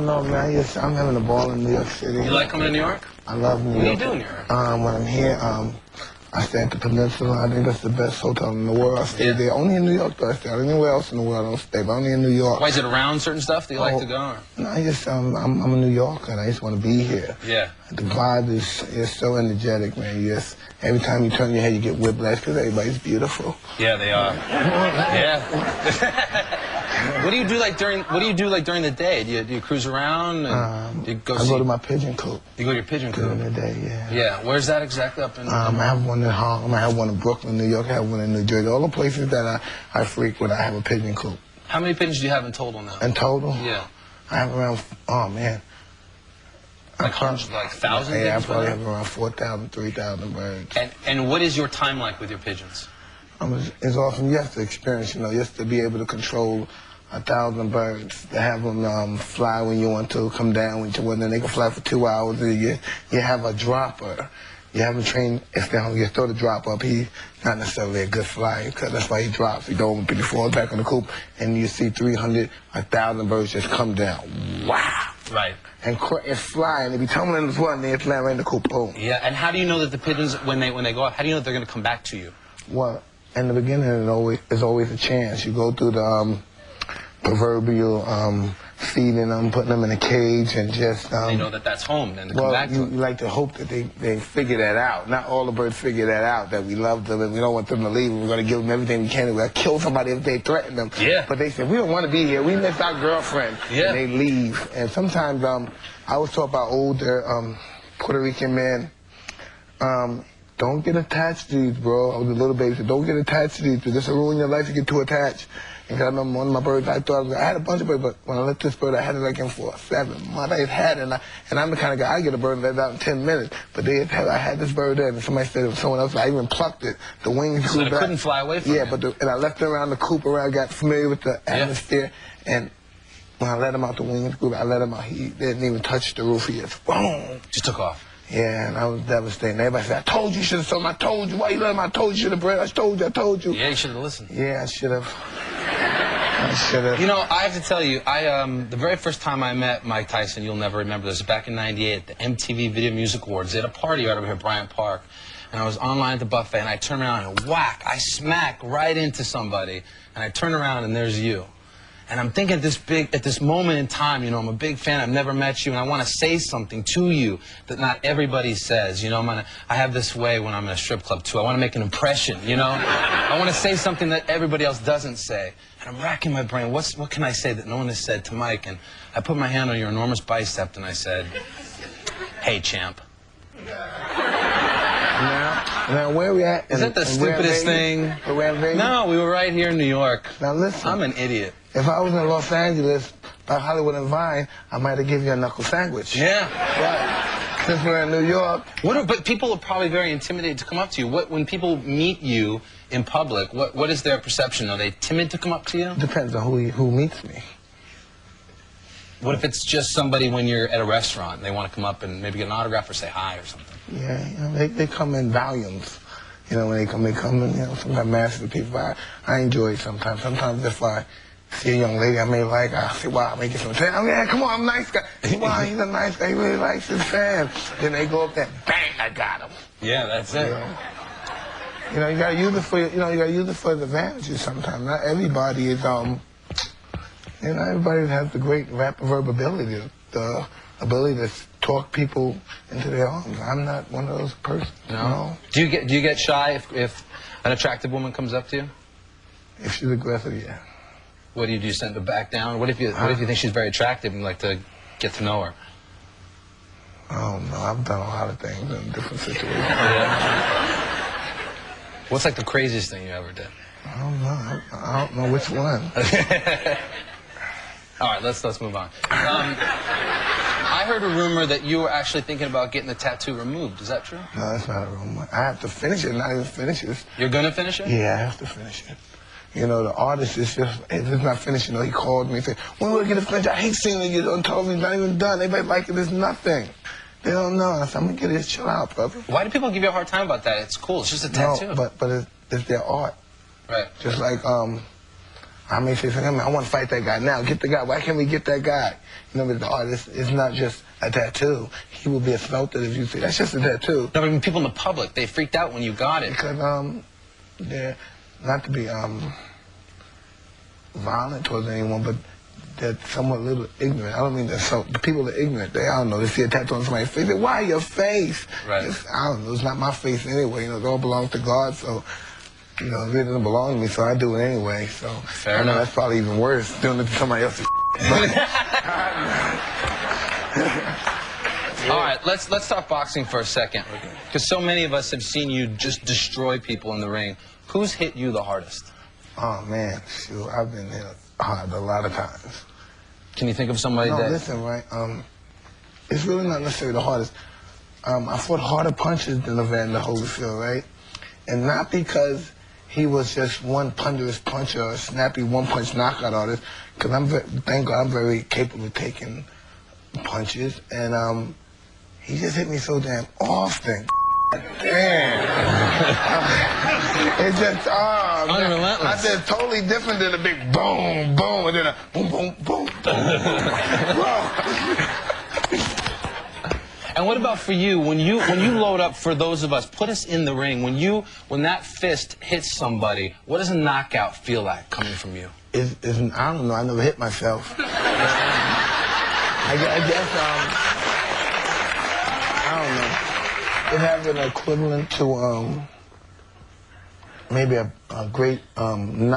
know, man. I'm having a ball in New York City. You like coming to New York? I love New York. What do you do in New York? When I'm here, I stay at the Peninsula. I think that's the best hotel in the world. I stay there. Only in New York, though. I stay anywhere else in the world. I don't stay, but only in New York. Why is it around certain stuff that you like to go? Or? No, I'm a New Yorker, and I just want to be here. Yeah. The vibe is so energetic, man. Every time you turn your head, you get whiplash because everybody's beautiful. Yeah, they are. Yeah. What do you do during the day? Do you cruise around? And do you go I go to my pigeon coop. You go to your pigeon coop? During the day, yeah. Yeah. Where's that exactly up in? I have one in Harlem. I have one in Brooklyn, New York. I have one in New Jersey. All the places that I frequent, I have a pigeon coop. How many pigeons do you have in total now? In total? Yeah. I have around, oh man. Like hundreds, like thousands? Yeah, I probably have around 4,000, 3,000 birds. And what is your time like with your pigeons? It's awesome. You have to experience, you have to be able to control 1,000 birds, to have them fly when you want to, come down when you want, and they can fly for 2 hours. You have a dropper. You haven't trained, if you throw the drop up, he's not necessarily a good flyer, because that's why he drops. He don't, but he falls back in the coop, and you see 300, 1,000 birds just come down. Wow. Right. And it's flying. They be tumbling in the floor, and they land right in the coop. Boom. Yeah, and how do you know that the pigeons, when they go up, how do you know that they're going to come back to you? Well, in the beginning, there's always a chance. You go through the proverbial feeding them, putting them in a cage, and just... they know that that's home, then they come back to them. You like to hope that they figure that out. Not all the birds figure that out, that we love them and we don't want them to leave. We're going to give them everything we can. We're going to kill somebody if they threaten them. Yeah. But they say, we don't want to be here. We miss our girlfriend. Yeah. And they leave. And sometimes I was taught by older Puerto Rican men, don't get attached to these, bro. I was a little baby, so don't get attached to these. This will ruin your life if you get too attached. And I remember one of my birds, I had a bunch of birds, but when I let this bird, I had it like in for 7 months. I had it, and I'm the kind of guy, I get a bird and let it out in 10 minutes. But I had this bird there, and somebody said it was someone else. I even plucked it. The wings grew back. It couldn't fly away from it. Yeah, and I left it around the coop, got familiar with the atmosphere, and when I let him out, the wings grew back. I let him out. He didn't even touch the roof. He just, boom. Just took off. Yeah, and I was devastated. Everybody said, I told you should have sold him. I told you. Why you let him? I told you should have bred. I told you. Yeah, you should have listened. Yeah, I should have. I should have. You know, I have to tell you, the very first time I met Mike Tyson, you'll never remember this, back in '98 at the MTV Video Music Awards. They had a party right over here at Bryant Park. And I was online at the buffet, and I turned around and whack, I smack right into somebody. And I turn around, and there's you. And I'm thinking at this moment in time, I'm a big fan, I've never met you, and I want to say something to you that not everybody says. I have this way when I'm in a strip club, too. I want to make an impression, I want to say something that everybody else doesn't say. And I'm racking my brain, what can I say that no one has said to Mike? And I put my hand on your enormous bicep, and I said, hey, champ. Now, where are we at? Is that the stupidest thing? No, we were right here in New York. Now, listen. I'm an idiot. If I was in Los Angeles, by Hollywood and Vine, I might have given you a knuckle sandwich. Yeah. Right. Since we're in New York. But people are probably very intimidated to come up to you. When people meet you in public, what is their perception? Are they timid to come up to you? Depends on who meets me. What if it's just somebody when you're at a restaurant and they want to come up and maybe get an autograph or say hi or something? Yeah, they come in volumes. When they come in, sometimes massive people. I enjoy it sometimes. Sometimes if I see a young lady I may like, I say, wow, I may get some attention. Oh, yeah, come on, I'm a nice guy. Wow, he's a nice guy. He really likes his fans. Then they go up there, bang, I got him. Yeah, that's it. You gotta use it for you gotta use it for the advantages sometimes. Not everybody is everybody has the great rap verb ability, the ability to talk people into their arms. I'm not one of those persons. No. Do you get shy if an attractive woman comes up to you? If she's aggressive, yeah. What do? You send her back down? What if you think she's very attractive and you like to get to know her? Oh no, I've done a lot of things in different situations. Yeah. What's like the craziest thing you ever did? I don't know. I don't know which one. All right, let's move on. I heard a rumor that you were actually thinking about getting the tattoo removed. Is that true? No, that's not a rumor. I have to finish it, not even finish it. You're gonna finish it? Yeah, I have to finish it. The artist is just, if it's not finished, he called me and said, when will we get it finished? I hate seeing it. You don't tell me it's not even done. Everybody like it. It's nothing. They don't know. I said, I'm gonna get it. Chill out, brother. Why do people give you a hard time about that? It's cool. It's just a tattoo. No, but it's their art. Right. Just like, I may say something, I want to fight that guy now. Get the guy. Why can't we get that guy? You know, but the artist is not just a tattoo. He will be assaulted if you say, that's just a tattoo. No, I mean, people in the public, they freaked out when you got it. Because, they're, not to be violent towards anyone, but they're somewhat a little ignorant. I don't mean that. So the people are ignorant. They, I don't know, they see a tattoo on somebody's face. They say, why your face? Right. I don't know. It's not my face anyway. You know, it all belongs to God. So, you know, it really doesn't belong to me, so I do it anyway. So Fair I know enough. that's probably even worse, doing it to somebody else's. All right, let's talk boxing for a second. Because so many of us have seen you just destroy people in the ring. Who's hit you the hardest? Oh, man. Shoot, I've been hit hard a lot of times. Can you think of somebody No, that... listen, right? It's really not necessarily the hardest. I fought harder punches than Evander Holyfield, right? And not because he was just one ponderous puncher or a snappy one-punch knockout artist, because thank God I'm very capable of taking punches, and he just hit me so damn often. Damn. It's just, oh, man. Unrelentless. I said totally different than a big boom, boom, and then a boom, boom, boom, boom. And what about for you? When you load up, for those of us, put us in the ring. When that fist hits somebody, what does a knockout feel like coming from you? I don't know. I never hit myself. I guess I don't know. It has an equivalent to maybe a great home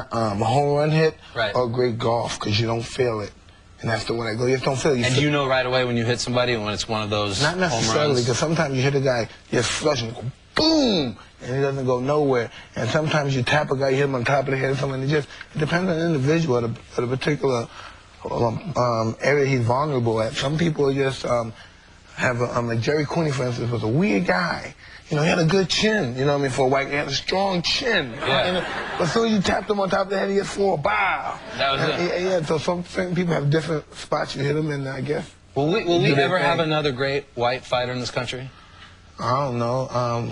run hit, right, or great golf, because you don't feel it. And that's the one I go, you just don't feel it. And you know right away when you hit somebody when it's one of those not necessarily, because sometimes you hit a guy, just flush and go boom, and he doesn't go nowhere. And sometimes you tap a guy, you hit him on top of the head or something. It depends on the individual or the particular area he's vulnerable at. Some people just have like Jerry Cooney, for instance, was a weird guy. You know, he had a good chin, you know what I mean, for a white guy. He had a strong chin. Yeah. But as soon as you tapped him on top of the head, he just flew a bow. That was it. Yeah, so some people have different spots you hit them in, I guess. Will we ever have another great white fighter in this country? I don't know.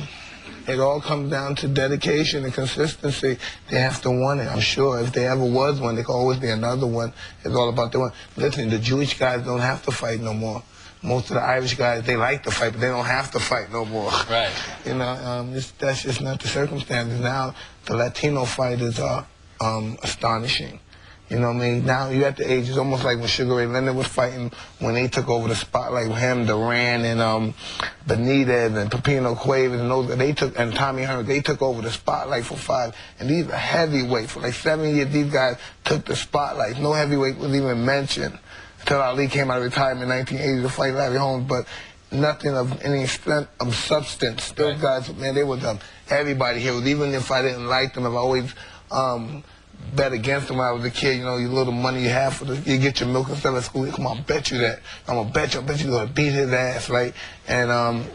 It all comes down to dedication and consistency. They have to want it, I'm sure. If there ever was one, there could always be another one. It's all about the one. Listen, the Jewish guys don't have to fight no more. Most of the Irish guys, they like to fight, but they don't have to fight no more. Right. You know, that's just not the circumstances. Now, the Latino fighters are astonishing. You know what I mean? Now you're at the age, it's almost like when Sugar Ray Leonard was fighting, when they took over the spotlight with him, Duran, and Benitez, and Pepino Cuevas, and those, and Tommy Hearns, they took over the spotlight for 5. And these are heavyweights. For like 7 years, these guys took the spotlight. No heavyweight was even mentioned until Ali came out of retirement in 1980 to fight Larry Holmes, but nothing of any substance. Those guys, man, they were everybody heroes. Even if I didn't like them, I've always bet against them when I was a kid. You know, your little money you have for you get your milk and stuff at school. Come on, I'll bet you that. I'm gonna bet you you're gonna beat his ass, right? And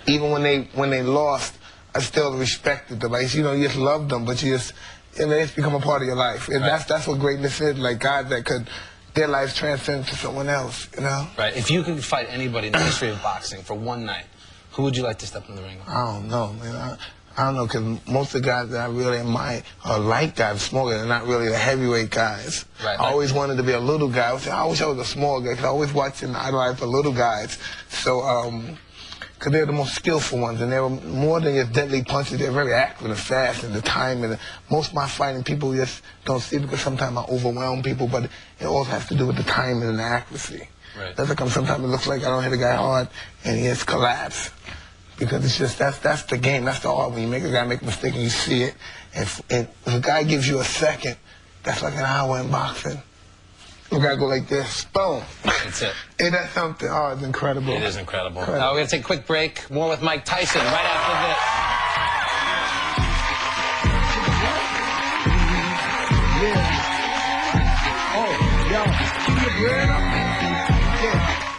even when they lost, I still respected them. Like, you know, you just loved them, but you just, and it's become a part of your life. And that's what greatness is. Like guys that could, their lives transcend to someone else, you know? Right. If you could fight anybody in the history of boxing for one night, who would you like to step in the ring with? I don't know, man. I don't know, because most of the guys that I really admire are light guys, small guys. They're not really the heavyweight guys. Right. I always wanted to be a little guy. I wish I was a small guy, because I always watched and idolized the little guys. So, because they're the most skillful ones, and they're more than just deadly punches. They're very accurate and fast, and the time. And most of my fighting, people just don't see it, because sometimes I overwhelm people, but it all has to do with the timing and the accuracy. Right. That's like sometimes it looks like I don't hit a guy hard, and he just collapse. Because it's just, that's the game, that's the art. When you make a guy make a mistake and you see it, and if a guy gives you a second, that's like an hour in boxing. You gotta go like this, boom. That's it. Ain't that something? Oh, it's incredible. It is incredible. We're gonna take a quick break. More with Mike Tyson right after this. Yeah. Oh, yo, keep your bread up.